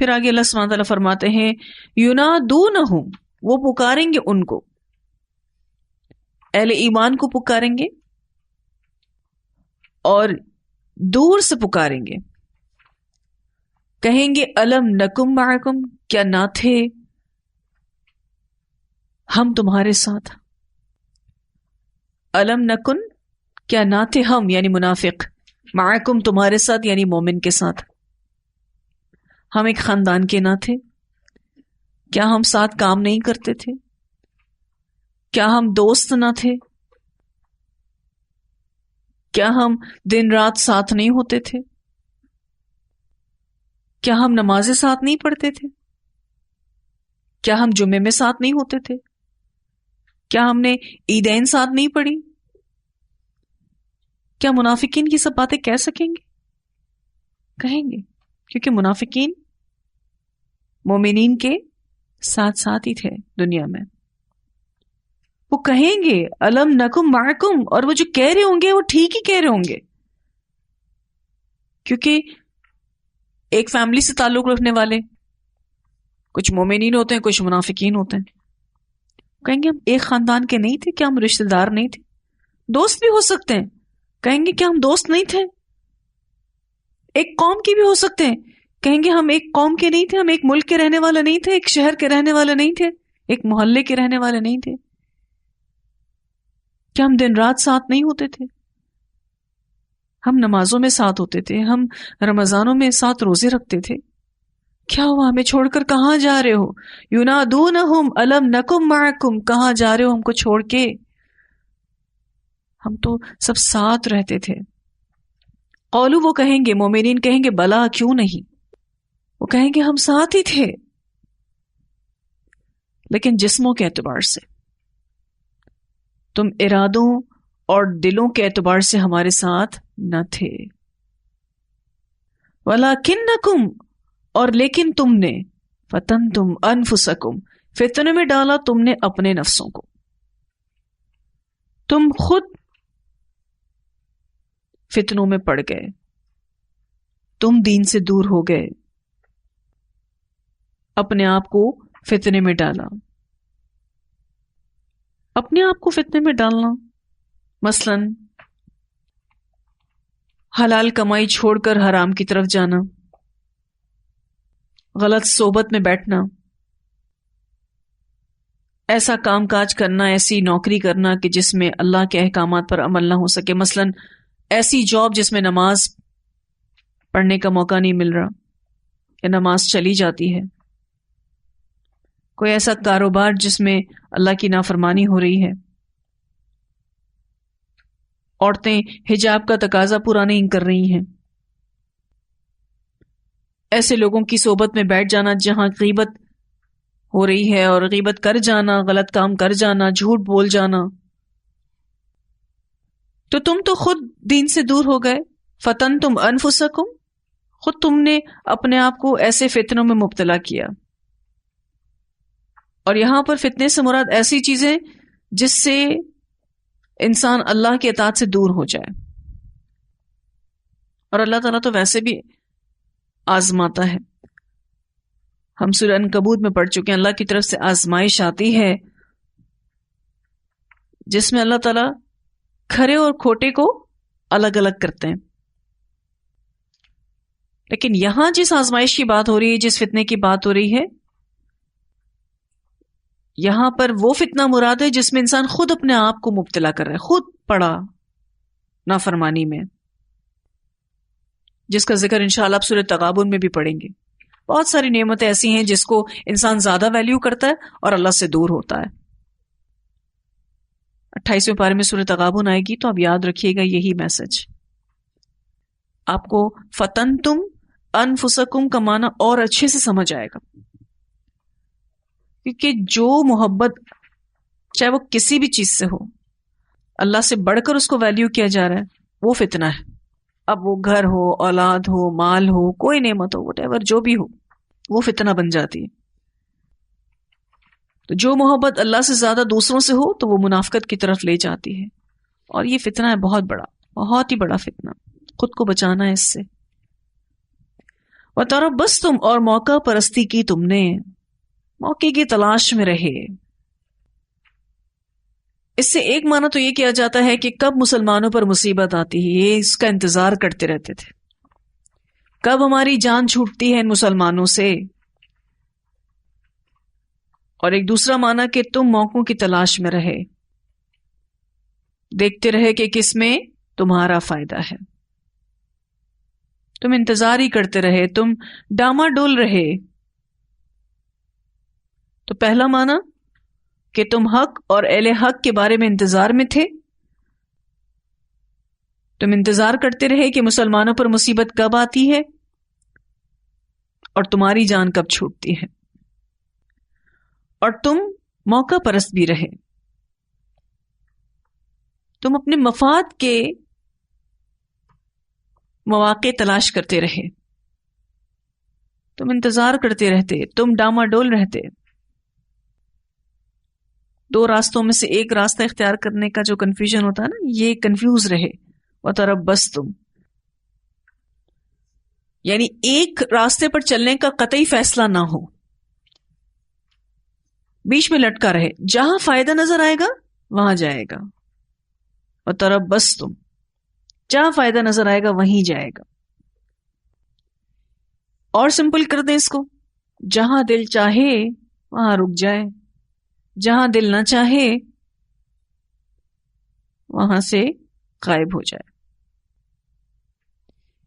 پھر آگے اللہ سبحانہ تعالیٰ فرماتے ہیں ینادونہم، وہ پکاریں گے ان کو، اہل ایمان کو پکاریں گے اور دور سے پکاریں گے، کہیں گے الم نکم معکم، کیا نہ تھے ہم تمہارے ساتھ؟ الم نکن، کیا نہ تھے ہم یعنی منافق، معکم تمہارے ساتھ یعنی مومن کے ساتھ، ہم ایک خاندان کے نہ تھے؟ کیا ہم ساتھ کام نہیں کرتے تھے؟ کیا ہم دوست نہ تھے؟ کیا ہم دن رات ساتھ نہیں ہوتے تھے؟ کیا ہم نمازیں ساتھ نہیں پڑھتے تھے؟ کیا ہم جمعے میں ساتھ نہیں ہوتے تھے؟ کیا ہم نے عیدین ساتھ نہیں پڑھی؟ کیا منافقین کی سب باتیں کہہ سکیں گے؟ کہیں گے، کیونکہ منافقین مومنین کے ساتھ ساتھ ہی تھے دنیا میں. وہ کہیں گے الم نکم معکم، اور وہ جو کہہ رہے ہوں گے وہ ٹھیک ہی کہہ رہے ہوں گے، کیونکہ ایک فیملی سے تعلق رکھنے والے کچھ مومنین ہوتے ہیں، کچھ منافقین ہوتے ہیں. کہیں گے ہم ایک خاندان کے نہیں تھے؟ کیا ہم رشتہ دار نہیں تھے؟ دوست بھی ہو سکتے ہیں. کہیں گے کیا ہم دوست نہیں تھے؟ ایک قوم کے بھی ہو سکتے ہیں. کہیں گے ہم ایک قوم کے نہیں تھے، ہم ایک ملک کے رہنے والے نہیں تھے، ایک شہر کے رہنے والے نہیں تھے، ایک محلے کے رہنے والے نہیں تھے؟ کیا ہم دن رات ساتھ نہیں ہوتے تھے؟ ہم نمازوں میں ساتھ ہوتے تھے، ہم رمضانوں میں ساتھ روزے رکھتے تھے. کیا ہوا ہمیں چھوڑ کر کہاں جا رہے ہو؟ ینادونہم الم نکم معکم، کہاں جا رہے ہو ہم کو چھوڑ کے؟ ہم تو سب ساتھ رہتے تھے. قولو، وہ کہیں گے، مومنین کہیں گے بلا، کیوں نہیں، وہ کہیں گے ہم ساتھ ہی تھے، لیکن جسموں کے اعتبار سے، تم ارادوں اور دلوں کے اعتبار سے ہمارے ساتھ نہ تھے. وَلَكِنَّكُمْ، اور لیکن تم نے، فَتَنْتُمْ أَنفُسَكُمْ، فتنے میں ڈالا تم نے اپنے نفسوں کو، تم خود فتنوں میں پڑ گئے، تم دین سے دور ہو گئے، اپنے آپ کو فتنے میں ڈالا. اپنے آپ کو فتنے میں ڈالنا مثلا حلال کمائی چھوڑ کر حرام کی طرف جانا، غلط صحبت میں بیٹھنا، ایسا کام کاج کرنا، ایسی نوکری کرنا کہ جس میں اللہ کے احکامات پر عمل نہ ہو سکے، مثلا ایسی جاب جس میں نماز پڑھنے کا موقع نہیں مل رہا یا نماز چلی جاتی ہے، کوئی ایسا کاروبار جس میں اللہ کی نافرمانی ہو رہی ہے، عورتیں حجاب کا تقاضا پورا نہیں کر رہی ہیں، ایسے لوگوں کی صحبت میں بیٹھ جانا جہاں غیبت ہو رہی ہے اور غیبت کر جانا، غلط کام کر جانا، جھوٹ بول جانا، تو تم تو خود دین سے دور ہو گئے. فتنتم انفسکم، خود تم نے اپنے آپ کو ایسے فتنوں میں مبتلا کیا. اور یہاں پر فتنے سے مراد ایسی چیزیں جس سے انسان اللہ کے اطاعت سے دور ہو جائے. اور اللہ تعالیٰ تو ویسے بھی آزماتا ہے، ہم سورہ عنکبوت میں پڑھ چکے ہیں، اللہ کی طرف سے آزمائش آتی ہے جس میں اللہ تعالیٰ کھرے اور کھوٹے کو الگ الگ کرتے ہیں. لیکن یہاں جس آزمائش کی بات ہو رہی ہے، جس فتنے کی بات ہو رہی ہے، یہاں پر وہ فتنہ مراد ہے جس میں انسان خود اپنے آپ کو مبتلا کر رہا ہے، خود پڑا نافرمانی میں، جس کا ذکر انشاءاللہ آپ سورۃ تغابن میں بھی پڑھیں گے. بہت ساری نعمتیں ایسی ہیں جس کو انسان زیادہ ویلیو کرتا ہے اور اللہ سے دور ہوتا ہے. 28ویں پارے میں سورۃ تغابن آئے گی تو آپ یاد رکھیے گا یہی میسج. آپ کو فتنتم انفسکم کا معنی اور اچھے سے سمجھ آئے گا، کیونکہ جو محبت چاہے وہ کسی بھی چیز سے ہو، اللہ سے بڑھ کر اس کو ویلیو کیا جا رہا ہے، وہ فتنہ ہے. اب وہ گھر ہو، اولاد ہو، مال ہو، کوئی نعمت ہو، وٹ ایور جو بھی ہو، وہ فتنہ بن جاتی ہے. تو جو محبت اللہ سے زیادہ دوسروں سے ہو تو وہ منافقت کی طرف لے جاتی ہے، اور یہ فتنہ ہے بہت بڑا، بہت ہی بڑا فتنہ. خود کو بچانا ہے اس سے. وَتَرَبَّصْتُمْ اور موقع پرستی کی تم نے، موقع کی تلاش میں رہے. اس سے ایک معنی تو یہ کیا جاتا ہے کہ کب مسلمانوں پر مصیبت آتی ہے، یہ اس کا انتظار کرتے رہتے تھے، کب ہماری جان چھوٹتی ہے ان مسلمانوں سے. اور ایک دوسرا معنی کہ تم موقعوں کی تلاش میں رہے، دیکھتے رہے کہ کس میں تمہارا فائدہ ہے، تم انتظار ہی کرتے رہے، تم ڈاما ڈول رہے. تو پہلا معنی کہ تم حق اور اہل حق کے بارے میں انتظار میں تھے، تم انتظار کرتے رہے کہ مسلمانوں پر مصیبت کب آتی ہے اور تمہاری جان کب چھوٹتی ہے. اور تم موقع پرست بھی رہے، تم اپنے مفاد کے مواقع تلاش کرتے رہے، تم انتظار کرتے رہتے، تم ڈاما ڈول رہتے. دو راستوں میں سے ایک راستہ اختیار کرنے کا جو کنفیوژن ہوتا ہے نا، یہ کنفیوز رہے. وَتَرَبَّصْتُمْ یعنی ایک راستے پر چلنے کا قطعی فیصلہ نہ ہو، بیچ میں لٹکا رہے، جہاں فائدہ نظر آئے گا وہاں جائے گا. وَتَرَبَّصْتُمْ جہاں فائدہ نظر آئے گا وہیں جائے گا. اور سمپل کر دیں اس کو، جہاں دل چاہے وہاں رک جائے، جہاں دل نہ چاہے وہاں سے غائب ہو جائے.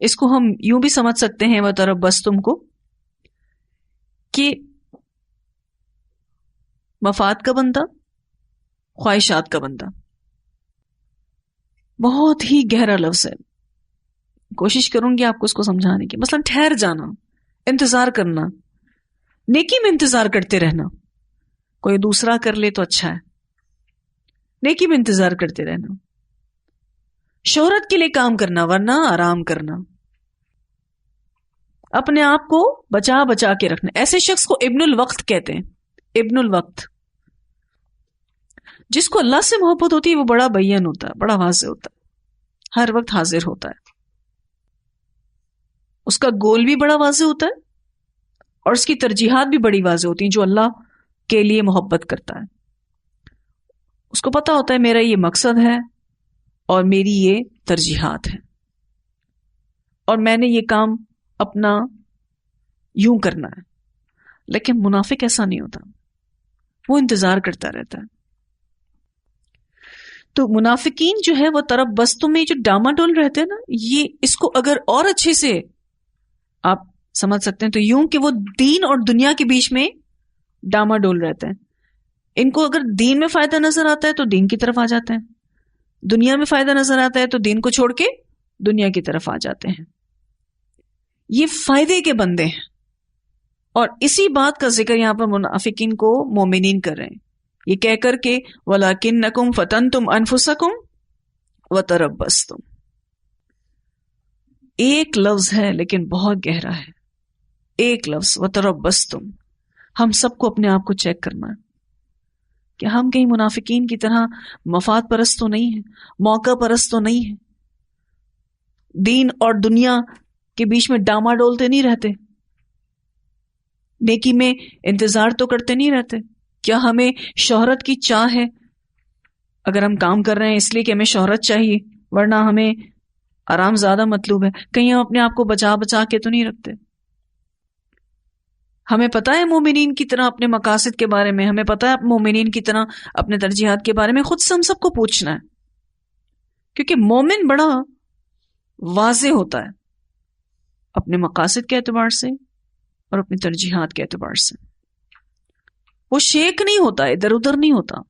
اس کو ہم یوں بھی سمجھ سکتے ہیں وَتَرَبَّصْتُمْ کو کہ مفاد کا بندہ، خواہشات کا بندہ. بہت ہی گہرا لفظ ہے، کوشش کروں گی آپ کو اس کو سمجھانے کی. مثلا ٹھہر جانا، انتظار کرنا، نیکی میں انتظار کرتے رہنا. کوئی دوسرا کر لے تو اچھا ہے، نیکی میں انتظار کرتے رہنا. شہرت کے لیے کام کرنا ورنہ آرام کرنا. اپنے آپ کو بچا بچا کے رکھنا. ایسے شخص کو ابن الوقت کہتے ہیں. ابن الوقت جس کو اللہ سے محبت ہوتی ہے وہ بڑا بین ہوتا ہے، بڑا واضح ہوتا ہے، ہر وقت حاضر ہوتا ہے، اس کا گول بھی بڑا واضح ہوتا ہے اور اس کی ترجیحات بھی بڑی واضح ہوتی ہیں. جو اللہ کے لیے محبت کرتا ہے اس کو پتا ہوتا ہے میرا یہ مقصد ہے اور میری یہ ترجیحات ہیں اور میں نے یہ کام اپنا یوں کرنا ہے. لیکن منافق ایسا نہیں ہوتا، وہ انتظار کرتا رہتا ہے. تو منافقین جو ہے وہ تربستوں میں جو ڈاما ڈول رہتے ہیں نا، یہ اس کو اگر اور اچھے سے آپ سمجھ سکتے ہیں تو یوں کہ وہ دین اور دنیا کے بیچ میں ڈاما ڈول رہتے ہیں. ان کو اگر دین میں فائدہ نظر آتا ہے تو دین کی طرف آ جاتے ہیں، دنیا میں فائدہ نظر آتا ہے تو دین کو چھوڑ کے دنیا کی طرف آ جاتے ہیں. یہ فائدے کے بندے ہیں. اور اسی بات کا ذکر یہاں پر منافقین کو مومنین کر رہے ہیں، یہ کہہ کر کے وَلَكِنَّكُمْ فَتَنْتُمْ أَنفُسَكُمْ وَتَرَبَّصْتُمْ. ایک لفظ ہے لیکن بہت گہرا ہے. ایک لفظ وَتَرَبَّصْتُمْ. ہم سب کو اپنے آپ کو چیک کرنا ہے کہ ہم کہیں منافقین کی طرح مفاد پرست تو نہیں ہیں، موقع پرست تو نہیں ہیں، دین اور دنیا کے بیچ میں ڈاما ڈولتے نہیں رہتے، نیکی میں انتظار تو کرتے نہیں رہتے. کیا ہمیں شہرت کی چاہ ہے؟ اگر ہم کام کر رہے ہیں اس لیے کہ ہمیں شہرت چاہیے، ورنہ ہمیں آرام زیادہ مطلوب ہے. کہیں ہم اپنے آپ کو بچا بچا کے تو نہیں رکھتے. ہمیں پتہ ہے مومنین کی طرح اپنے مقاصد کے بارے میں، ہمیں پتہ ہے مومنین کی طرح اپنے ترجیحات کے بارے میں خود سے ہم سب کو پوچھنا ہے. کیونکہ مومن بڑا واضح ہوتا ہے اپنے مقاصد کے اعتبار سے اور اپنی ترجیحات کے اعتبار سے. وہ شیک نہیں ہوتا، ادھر ادھر نہیں ہوتا.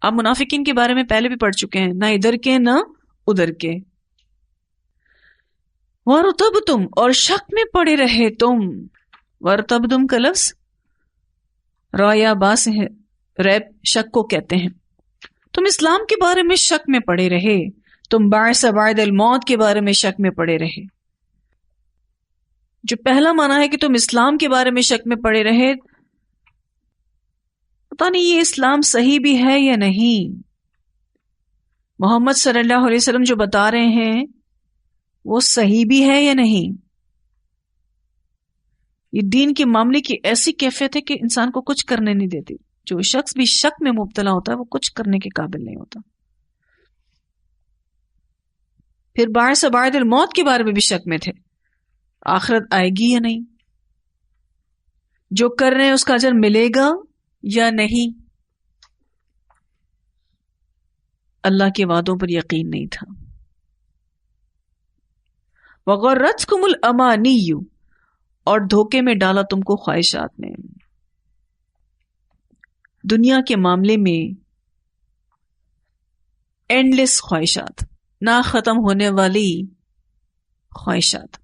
آپ منافقین کے بارے میں پہلے بھی پڑھ چکے ہیں، نہ ادھر کے نہ ادھر کے. وَارْتَبْتُمْ اور شک میں پڑے رہے تم. وَارْتَبْتُمْ کا لفظ رایا با سے ہے، ریب شک کو کہتے ہیں. تم اسلام کے بارے میں شک میں پڑے رہے، تم بعث بعد الموت کے بارے میں شک میں پڑے رہے. جو پہلا معنی ہے کہ تم اسلام کے بارے میں شک میں پڑے رہے، پتہ نہیں یہ اسلام صحیح بھی ہے یا نہیں، محمد صلی اللہ علیہ وسلم جو بتا رہے ہیں وہ صحیح بھی ہے یا نہیں. یہ دین کے معاملے کی ایسی کیفیت ہے کہ انسان کو کچھ کرنے نہیں دیتی. جو شخص بھی شک میں مبتلا ہوتا ہے وہ کچھ کرنے کے قابل نہیں ہوتا. پھر بعد بعد الموت کے بارے میں بھی شک میں تھے، آخرت آئے گی یا نہیں، جو کر رہے ہیں اس کا اجر ملے گا یا نہیں. اللہ کے وعدوں پر یقین نہیں تھا. وغرتکم الامانی، اور دھوکے میں ڈالا تم کو خواہشات نے. دنیا کے معاملے میں اینڈلیس خواہشات، نہ ختم ہونے والی خواہشات،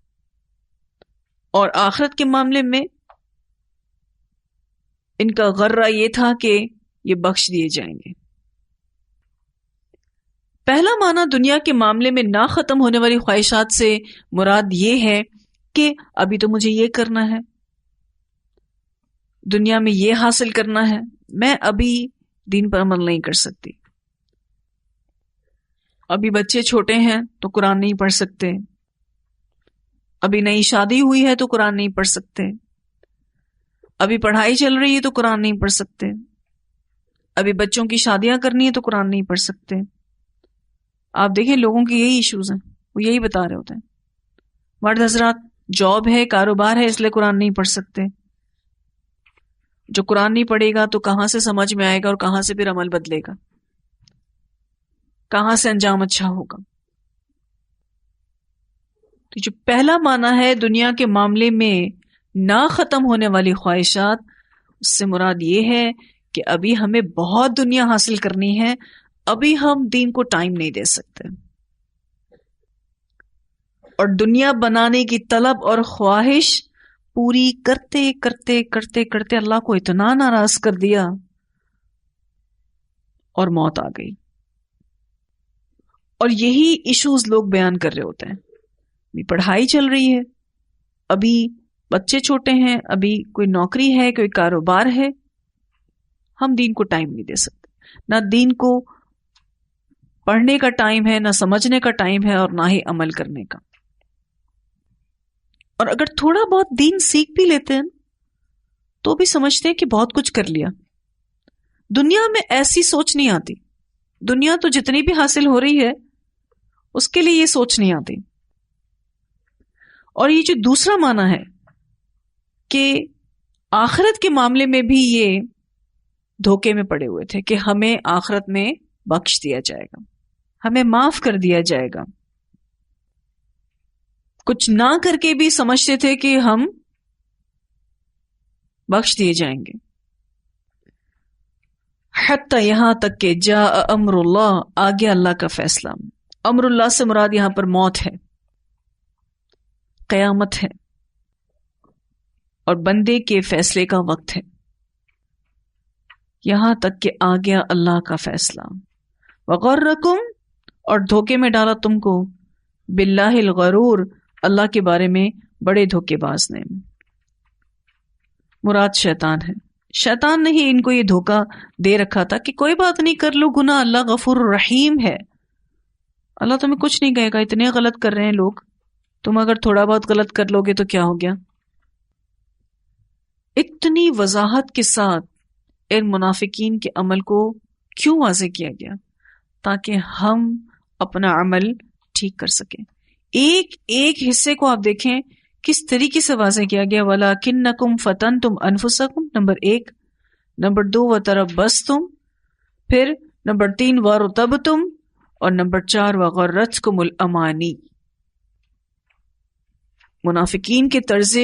اور آخرت کے معاملے میں ان کا غرہ یہ تھا کہ یہ بخش دیے جائیں گے. پہلا معنی دنیا کے معاملے میں نہ ختم ہونے والی خواہشات سے مراد یہ ہے کہ ابھی تو مجھے یہ کرنا ہے، دنیا میں یہ حاصل کرنا ہے، میں ابھی دین پر عمل نہیں کر سکتی. ابھی بچے چھوٹے ہیں تو قرآن نہیں پڑھ سکتے، ابھی نئی شادی ہوئی ہے تو قرآن نہیں پڑھ سکتے، ابھی پڑھائی چل رہی ہے تو قرآن نہیں پڑھ سکتے، ابھی بچوں کی شادیاں کرنی ہے تو قرآن نہیں پڑھ سکتے. آپ دیکھیں لوگوں کی یہی ایشوز ہیں، وہ یہی بتا رہے ہوتے ہیں. مرد حضرات جاب ہے، کاروبار ہے، اس لیے قرآن نہیں پڑھ سکتے. جو قرآن نہیں پڑھے گا تو کہاں سے سمجھ میں آئے گا اور کہاں سے پھر عمل بدلے گا، کہاں سے انجام اچھا ہوگا. تو جو پہلا معنی ہے دنیا کے معاملے میں نہ ختم ہونے والی خواہشات، اس سے مراد یہ ہے کہ ابھی ہمیں بہت دنیا حاصل کرنی ہے، ابھی ہم دین کو ٹائم نہیں دے سکتے. اور دنیا بنانے کی طلب اور خواہش پوری کرتے کرتے کرتے کرتے اللہ کو اتنا ناراض کر دیا اور موت آ گئی. اور یہی ایشوز لوگ بیان کر رہے ہوتے ہیں. ابھی پڑھائی چل رہی ہے، ابھی بچے چھوٹے ہیں، ابھی کوئی نوکری ہے، کوئی کاروبار ہے، ہم دین کو ٹائم نہیں دے سکتے. نہ دین کو پڑھنے کا ٹائم ہے، نہ سمجھنے کا ٹائم ہے، اور نہ ہی عمل کرنے کا. اور اگر تھوڑا بہت دین سیکھ بھی لیتے ہیں تو بھی سمجھتے ہیں کہ بہت کچھ کر لیا. دنیا میں ایسی سوچ نہیں آتی. دنیا تو جتنی بھی حاصل ہو رہی ہے اس کے لیے یہ سوچ نہیں آتی. اور یہ جو دوسرا معنی ہے کہ آخرت کے معاملے میں بھی یہ دھوکے میں پڑے ہوئے تھے کہ ہمیں آخرت میں بخش دیا جائے گا، ہمیں معاف کر دیا جائے گا. کچھ نہ کر کے بھی سمجھتے تھے کہ ہم بخش دیے جائیں گے. حتی یہاں تک کہ جاء امر اللہ، آگے اللہ کا فیصلہ. امر اللہ سے مراد یہاں پر موت ہے، قیامت ہے، اور بندے کے فیصلے کا وقت ہے. یہاں تک کہ آ گیا اللہ کا فیصلہ. وغرکم، اور دھوکے میں ڈالا تم کو، باللہ الغرور، اللہ کے بارے میں بڑے دھوکے باز نے. مراد شیطان ہے. شیطان نے ہی ان کو یہ دھوکا دے رکھا تھا کہ کوئی بات نہیں، کر لو گناہ، اللہ غفور رحیم ہے، اللہ تمہیں کچھ نہیں کہے گا. اتنے غلط کر رہے ہیں لوگ، تم اگر تھوڑا بہت غلط کر لو گے تو کیا ہو گیا. اتنی وضاحت کے ساتھ ان منافقین کے عمل کو کیوں واضح کیا گیا؟ تاکہ ہم اپنا عمل ٹھیک کر سکیں. ایک ایک حصے کو آپ دیکھیں کس طریقے سے واضح کیا گیا. وَلَكِنَّكُمْ فَتَنْتُمْ أَنفُسَكُمْ، نمبر 1. نمبر 2 وَتَرَبَّصْتُمْ، پھر نمبر 3 وَارْتَبْتُمْ، اور نمبر 4 وَغَرَّتْكُمُ الْأَمَانِي. منافقین کے طرز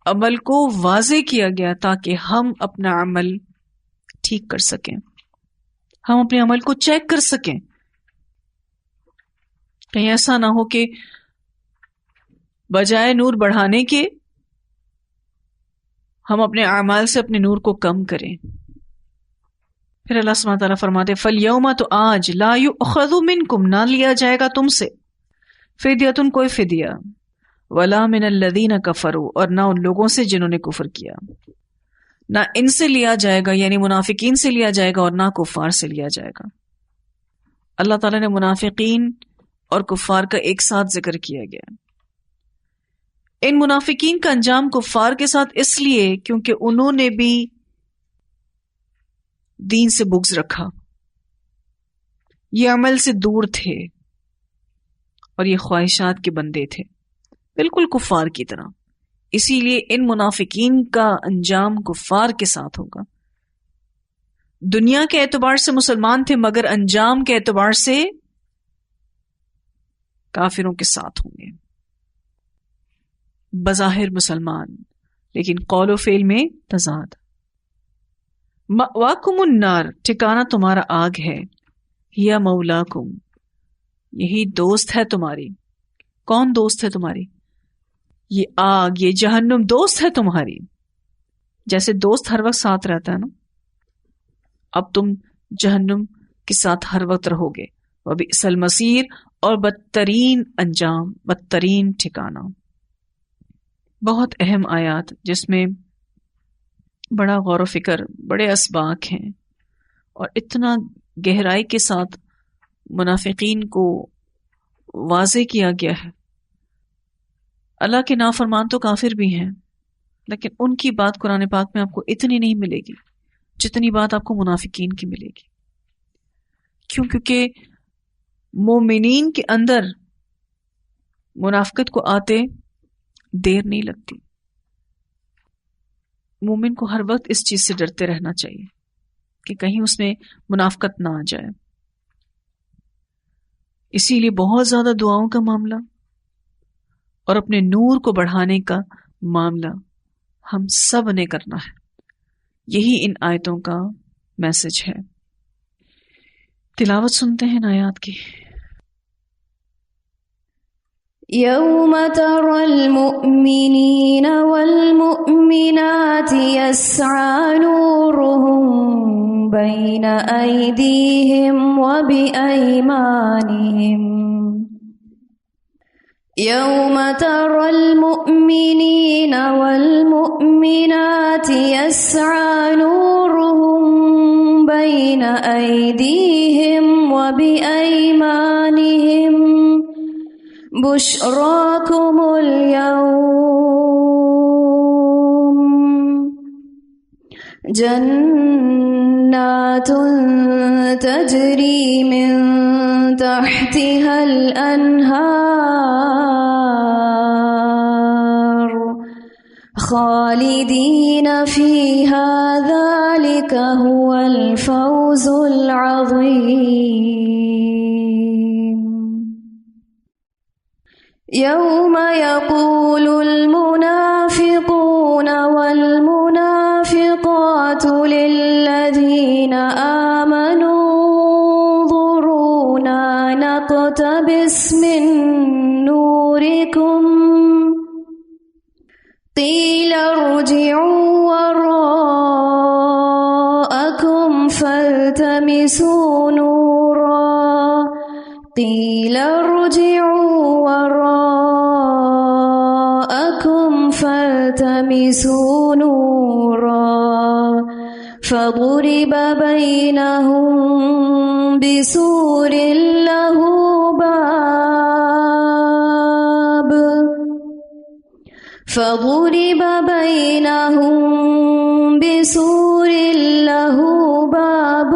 عمل کو واضح کیا گیا تاکہ ہم اپنا عمل ٹھیک کر سکیں، ہم اپنے عمل کو چیک کر سکیں. کہیں ایسا نہ ہو کہ بجائے نور بڑھانے کے ہم اپنے اعمال سے اپنے نور کو کم کریں. پھر اللہ سبحانہ تعالیٰ فرماتے فَالْيَوْمَ، تو آج، لَا يُؤْخَذُ مِنْكُمْ، نہ لیا جائے گا تم سے، فِدْيَةٌ، کوئی فدیہ، وَلَا مِنَ الَّذِينَ كَفَرُوا، اور نہ ان لوگوں سے جنہوں نے کفر کیا. نہ ان سے لیا جائے گا، یعنی منافقین سے لیا جائے گا، اور نہ کفار سے لیا جائے گا. اللہ تعالیٰ نے منافقین اور کفار کا ایک ساتھ ذکر کیا گیا. ان منافقین کا انجام کفار کے ساتھ اس لیے کیونکہ انہوں نے بھی دین سے بغض رکھا، یہ عمل سے دور تھے اور یہ خواہشات کے بندے تھے بالکل کفار کی طرح. اسی لیے ان منافقین کا انجام کفار کے ساتھ ہوگا. دنیا کے اعتبار سے مسلمان تھے مگر انجام کے اعتبار سے کافروں کے ساتھ ہوں گے. بظاہر مسلمان لیکن قول و فعل میں تضاد. مأواکم النار، ٹھکانہ تمہارا آگ ہے. یا مولاکم، یہی دوست ہے تمہاری. کون دوست ہے تمہاری؟ یہ آگ، یہ جہنم دوست ہے تمہاری. جیسے دوست ہر وقت ساتھ رہتا ہے نا، اب تم جہنم کے ساتھ ہر وقت رہو گے. وبئس المصیر، اور بدترین انجام، بدترین ٹھکانہ. بہت اہم آیات جس میں بڑا غور و فکر، بڑے اسباق ہیں اور اتنا گہرائی کے ساتھ منافقین کو واضح کیا گیا ہے. اللہ کے نافرمان تو کافر بھی ہیں لیکن ان کی بات قرآن پاک میں آپ کو اتنی نہیں ملے گی جتنی بات آپ کو منافقین کی ملے گی. کیونکہ مومنین کے اندر منافقت کو آتے دیر نہیں لگتی. مومن کو ہر وقت اس چیز سے ڈرتے رہنا چاہیے کہ کہیں اس میں منافقت نہ آ جائے. اسی لیے بہت زیادہ دعاؤں کا معاملہ اور اپنے نور کو بڑھانے کا معاملہ ہم سب نے کرنا ہے. یہی ان آیتوں کا میسج ہے. تلاوت سنتے ہیں آیات کی. يوم ترى المؤمنين والمؤمنات يسعى نورهم بين أيديهم وبأيمانهم يوم ترى المؤمنين والمؤمنات يسعى نورهم بين أيديهم وبأيمانهم بشراكم اليوم جنات تجري من تحتها الأنهار خالدين فيها ذلك هو الفوز العظيم. يوم يقول المنافقون والمنافقات للذين آمنوا انظرونا نقتبس من نوركم قيل ارجعوا وراءكم فالتمسوا نورا قيل ارجعوا وراءكم فالتمسوا نورا فضرب بينهم بسور له باب فضرب بينهم بسور له باب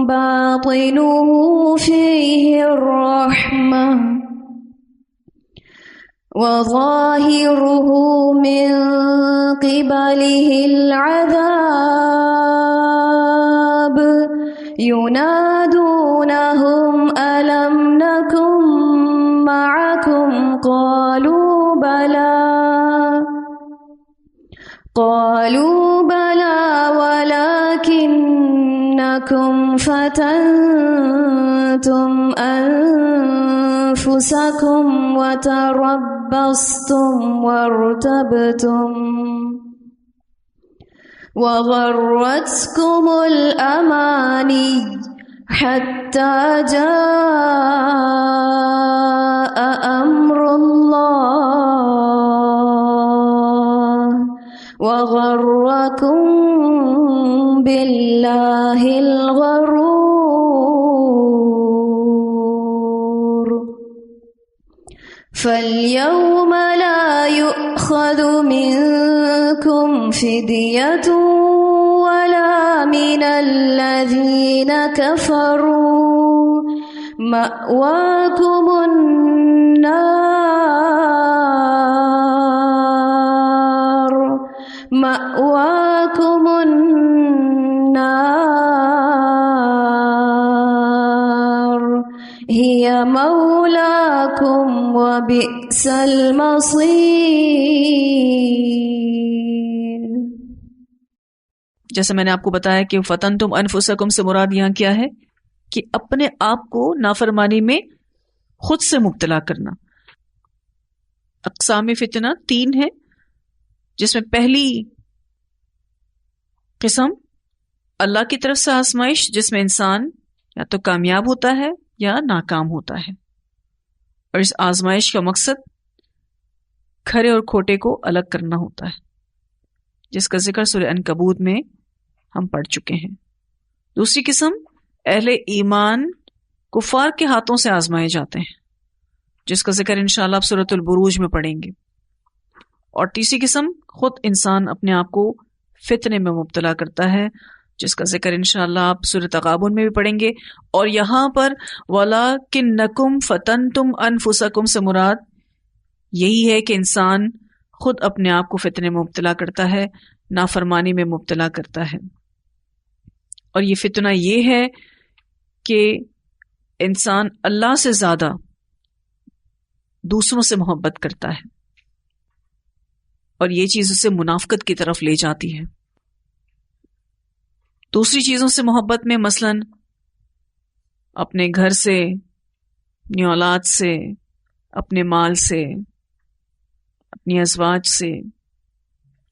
باطنه فيه الرحمة وظاهره من قبله العذاب ينادونهم ألم نكن معكم قالوا بلى ولكنكم فتنتم أنفسكم وتربصتم وارتبتم وغرتكم الأماني حتى جاء أمر الله وغركم بالله الغرور فاليوم لا يؤخذ منكم فدية ولا من الذين كفروا مأواكم النار هي مولاكم وبئس المصير. جیسے میں نے آپ کو بتایا کہ فتنتم انفسکم سے مراد یہاں کیا ہے کہ اپنے آپ کو نافرمانی میں خود سے مبتلا کرنا. اقسام فتنہ 3 ہے، جس میں پہلی قسم اللہ کی طرف سے آزمائش، جس میں انسان یا تو کامیاب ہوتا ہے یا ناکام ہوتا ہے، اور اس آزمائش کا مقصد کھرے اور کھوٹے کو الگ کرنا ہوتا ہے، جس کا ذکر سورہ عنکبوت میں ہم پڑھ چکے ہیں. دوسری قسم اہل ایمان کفار کے ہاتھوں سے آزمائے جاتے ہیں، جس کا ذکر انشاءاللہ آپ سورۃ البروج میں پڑھیں گے. اور تیسری قسم خود انسان اپنے آپ کو فتنے میں مبتلا کرتا ہے، جس کا ذکر انشاءاللہ آپ سورۃ تغابن میں بھی پڑھیں گے. اور یہاں پر وَلَٰكِنَّكُمْ فَتَنْتُمْ أَنفُسَكُمْ سے مراد یہی ہے کہ انسان خود اپنے آپ کو فتنے میں مبتلا کرتا ہے، نافرمانی میں مبتلا کرتا ہے. اور یہ فتنہ یہ ہے کہ انسان اللہ سے زیادہ دوسروں سے محبت کرتا ہے، اور یہ چیز اسے منافقت کی طرف لے جاتی ہے. دوسری چیزوں سے محبت میں مثلاً اپنے گھر سے، اپنی اولاد سے، اپنے مال سے، اپنی ازواج سے،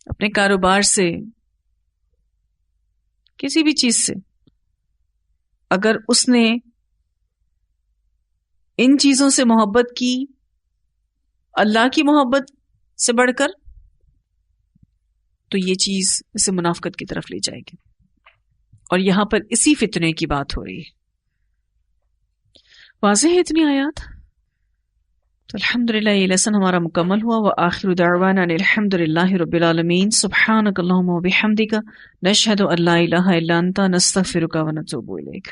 اپنے کاروبار سے، کسی بھی چیز سے، اگر اس نے ان چیزوں سے محبت کی اللہ کی محبت سے بڑھ کر، تو یہ چیز اسے منافقت کی طرف لے جائے گی. اور یہاں پر اسی فتنے کی بات ہو رہی ہے. واضح ہے اتنی آیات؟ تو الحمدللہ یہ لیسن ہمارا مکمل ہوا. وآخر دعوانا الحمدللہ رب العالمین. سبحانک اللہم و بحمدک، نشہد ان لا الہ الا انت، نستغفرک و نتوب الیک.